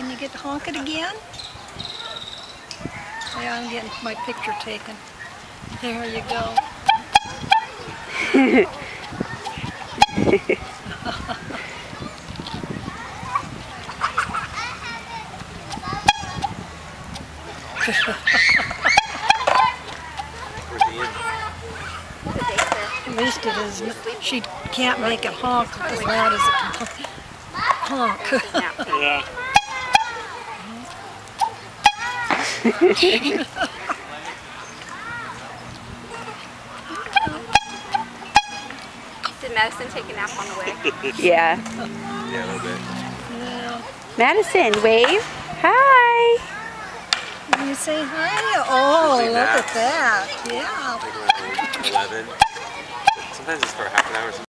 Can you get to honk it again? Yeah, I'm getting my picture taken. There you go. At least it is. She can't make it honk as loud as it can honk. Yeah. Did Madison take a nap on the way? Yeah. Yeah, a little bit. Yeah. Madison, wave. Hi. Can you say hi? Oh, look at that. Yeah. Like around 11. Sometimes it's for half an hour.